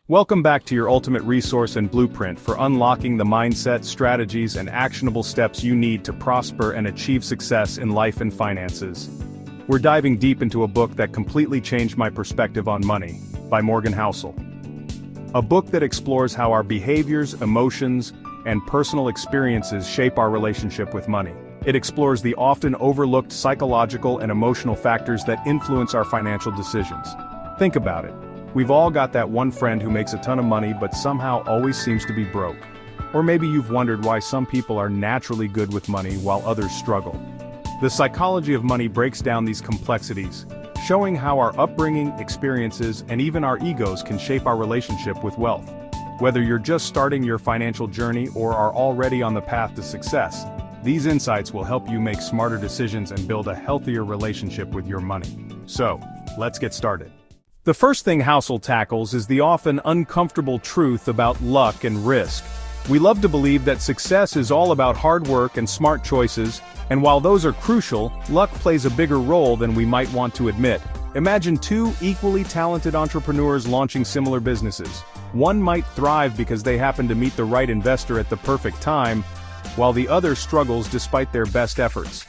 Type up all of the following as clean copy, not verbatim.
Welcome back to your ultimate resource and blueprint for unlocking the mindset, strategies, and actionable steps you need to prosper and achieve success in life and finances. We're diving deep into a book that completely changed my perspective on money, by Morgan Housel. A book that explores how our behaviors, emotions, and personal experiences shape our relationship with money. It explores the often overlooked psychological and emotional factors that influence our financial decisions. Think about it. We've all got that one friend who makes a ton of money but somehow always seems to be broke. Or maybe you've wondered why some people are naturally good with money while others struggle. The psychology of money breaks down these complexities, showing how our upbringing, experiences, and even our egos can shape our relationship with wealth. Whether you're just starting your financial journey or are already on the path to success, these insights will help you make smarter decisions and build a healthier relationship with your money. So, let's get started. The first thing Housel tackles is the often uncomfortable truth about luck and risk. We love to believe that success is all about hard work and smart choices, and while those are crucial, luck plays a bigger role than we might want to admit. Imagine two equally talented entrepreneurs launching similar businesses. One might thrive because they happen to meet the right investor at the perfect time, while the other struggles despite their best efforts.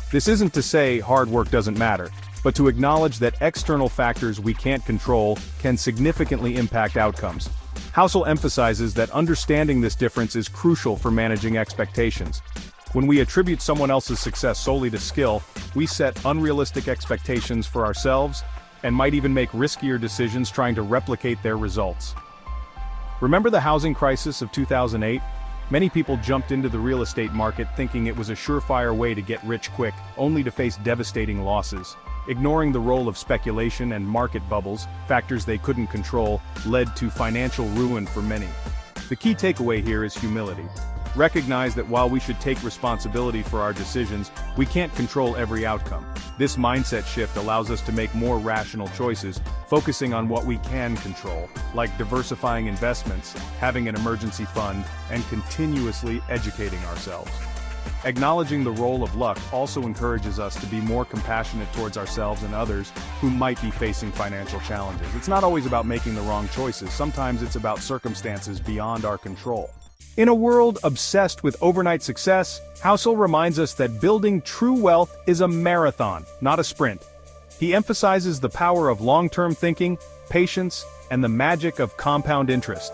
This isn't to say hard work doesn't matter, but to acknowledge that external factors we can't control can significantly impact outcomes. Housel emphasizes that understanding this difference is crucial for managing expectations. When we attribute someone else's success solely to skill, we set unrealistic expectations for ourselves and might even make riskier decisions trying to replicate their results. Remember the housing crisis of 2008? Many people jumped into the real estate market thinking it was a surefire way to get rich quick, only to face devastating losses. Ignoring the role of speculation and market bubbles, factors they couldn't control, led to financial ruin for many. The key takeaway here is humility. Recognize that while we should take responsibility for our decisions, we can't control every outcome. This mindset shift allows us to make more rational choices, focusing on what we can control, like diversifying investments, having an emergency fund, and continuously educating ourselves. Acknowledging the role of luck also encourages us to be more compassionate towards ourselves and others who might be facing financial challenges. It's not always about making the wrong choices, sometimes it's about circumstances beyond our control. In a world obsessed with overnight success, Housel reminds us that building true wealth is a marathon, not a sprint. He emphasizes the power of long-term thinking, patience, and the magic of compound interest.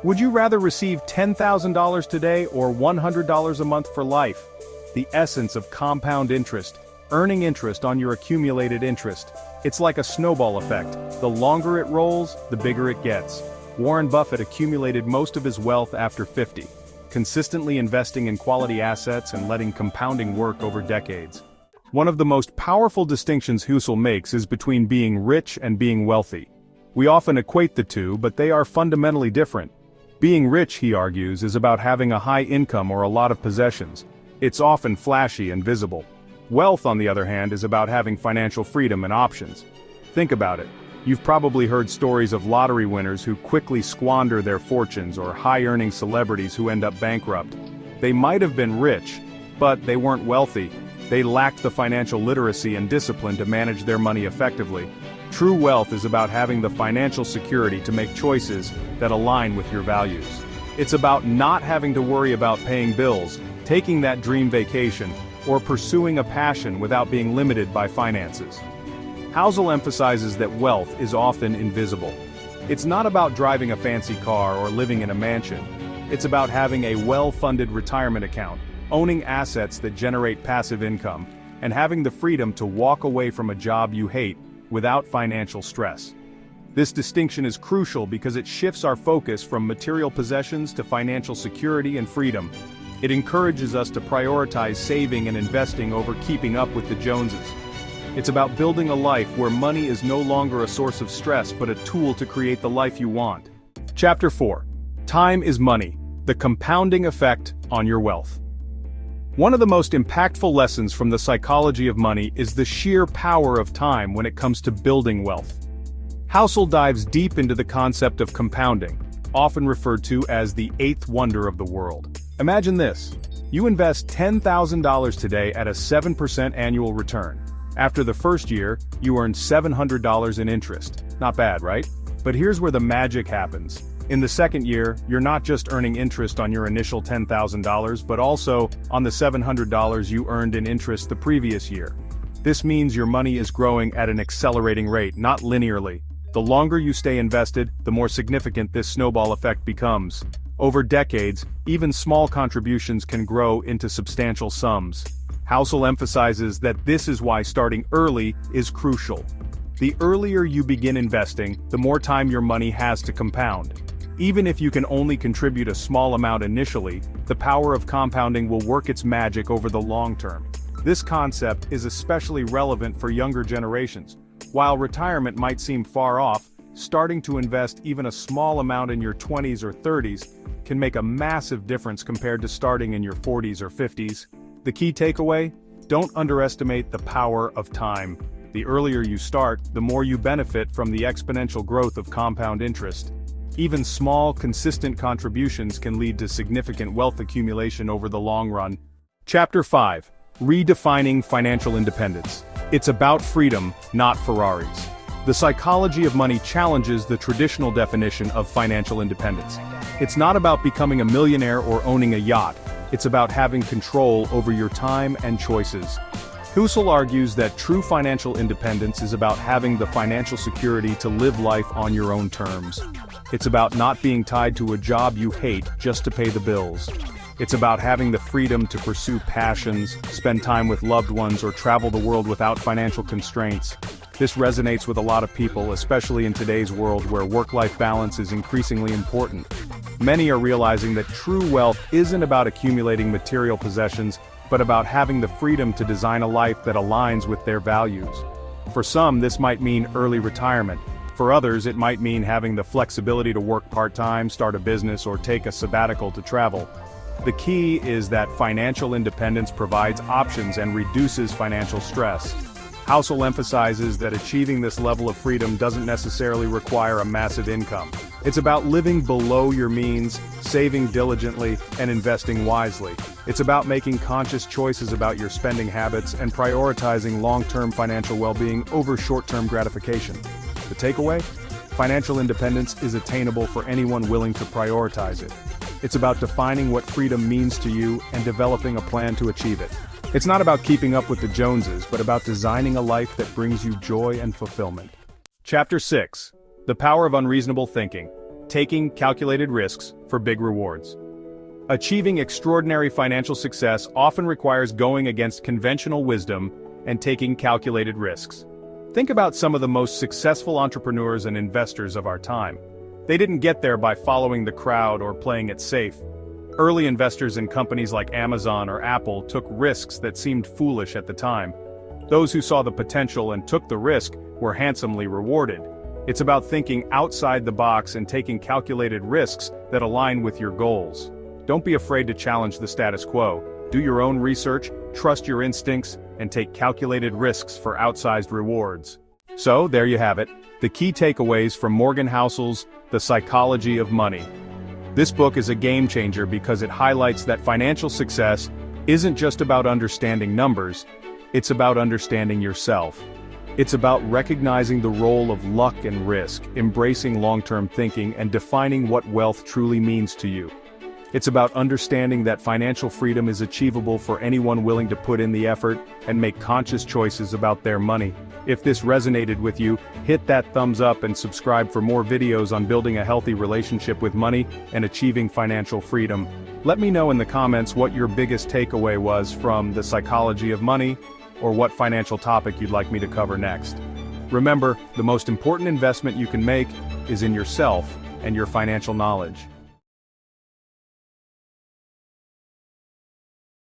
Would you rather receive $10,000 today or $100 a month for life? The essence of compound interest, earning interest on your accumulated interest. It's like a snowball effect. The longer it rolls, the bigger it gets. Warren Buffett accumulated most of his wealth after 50, consistently investing in quality assets and letting compounding work over decades. One of the most powerful distinctions Housel makes is between being rich and being wealthy. We often equate the two, but they are fundamentally different. Being rich, he argues, is about having a high income or a lot of possessions. It's often flashy and visible. Wealth, on the other hand, is about having financial freedom and options. Think about it. You've probably heard stories of lottery winners who quickly squander their fortunes or high-earning celebrities who end up bankrupt. They might have been rich, but they weren't wealthy. They lacked the financial literacy and discipline to manage their money effectively. True wealth is about having the financial security to make choices that align with your values. It's about not having to worry about paying bills, taking that dream vacation, or pursuing a passion without being limited by finances. Housel emphasizes that wealth is often invisible. It's not about driving a fancy car or living in a mansion. It's about having a well-funded retirement account, owning assets that generate passive income, and having the freedom to walk away from a job you hate without financial stress. This distinction is crucial because it shifts our focus from material possessions to financial security and freedom. It encourages us to prioritize saving and investing over keeping up with the Joneses. It's about building a life where money is no longer a source of stress but a tool to create the life you want. Chapter 4. Time is money, the compounding effect on your wealth. One of the most impactful lessons from the psychology of money is the sheer power of time when it comes to building wealth. Housel dives deep into the concept of compounding, often referred to as the eighth wonder of the world. Imagine this. You invest $10,000 today at a 7% annual return. After the first year, you earn $700 in interest. Not bad, right? But here's where the magic happens. In the second year, you're not just earning interest on your initial $10,000, but also on the $700 you earned in interest the previous year. This means your money is growing at an accelerating rate, not linearly. The longer you stay invested, the more significant this snowball effect becomes. Over decades, even small contributions can grow into substantial sums. Housel emphasizes that this is why starting early is crucial. The earlier you begin investing, the more time your money has to compound. Even if you can only contribute a small amount initially, the power of compounding will work its magic over the long term. This concept is especially relevant for younger generations. While retirement might seem far off, starting to invest even a small amount in your 20s or 30s can make a massive difference compared to starting in your 40s or 50s. The key takeaway? Don't underestimate the power of time. The earlier you start, the more you benefit from the exponential growth of compound interest. Even small, consistent contributions can lead to significant wealth accumulation over the long run. Chapter 5. Redefining Financial Independence. It's about freedom, not Ferraris. The psychology of money challenges the traditional definition of financial independence. It's not about becoming a millionaire or owning a yacht. It's about having control over your time and choices. Housel argues that true financial independence is about having the financial security to live life on your own terms. It's about not being tied to a job you hate just to pay the bills. It's about having the freedom to pursue passions, spend time with loved ones, or travel the world without financial constraints. This resonates with a lot of people, especially in today's world where work-life balance is increasingly important. Many are realizing that true wealth isn't about accumulating material possessions, but about having the freedom to design a life that aligns with their values. For some, this might mean early retirement. For others, it might mean having the flexibility to work part-time, start a business, or take a sabbatical to travel. The key is that financial independence provides options and reduces financial stress. Housel emphasizes that achieving this level of freedom doesn't necessarily require a massive income. It's about living below your means, saving diligently, and investing wisely. It's about making conscious choices about your spending habits and prioritizing long-term financial well-being over short-term gratification. The takeaway? Financial independence is attainable for anyone willing to prioritize it. It's about defining what freedom means to you and developing a plan to achieve it. It's not about keeping up with the Joneses, but about designing a life that brings you joy and fulfillment. Chapter 6. The Power of Unreasonable Thinking. Taking calculated risks for big rewards. Achieving extraordinary financial success often requires going against conventional wisdom and taking calculated risks. Think about some of the most successful entrepreneurs and investors of our time. They didn't get there by following the crowd or playing it safe. Early investors in companies like Amazon or Apple took risks that seemed foolish at the time. Those who saw the potential and took the risk were handsomely rewarded. It's about thinking outside the box and taking calculated risks that align with your goals. Don't be afraid to challenge the status quo. Do your own research, trust your instincts, and take calculated risks for outsized rewards. So, there you have it, the key takeaways from Morgan Housel's The Psychology of Money. This book is a game changer because it highlights that financial success isn't just about understanding numbers, it's about understanding yourself. It's about recognizing the role of luck and risk, embracing long-term thinking, and defining what wealth truly means to you. It's about understanding that financial freedom is achievable for anyone willing to put in the effort and make conscious choices about their money. If this resonated with you, hit that thumbs up and subscribe for more videos on building a healthy relationship with money and achieving financial freedom. Let me know in the comments what your biggest takeaway was from The Psychology of Money, or what financial topic you'd like me to cover next. Remember, the most important investment you can make is in yourself and your financial knowledge.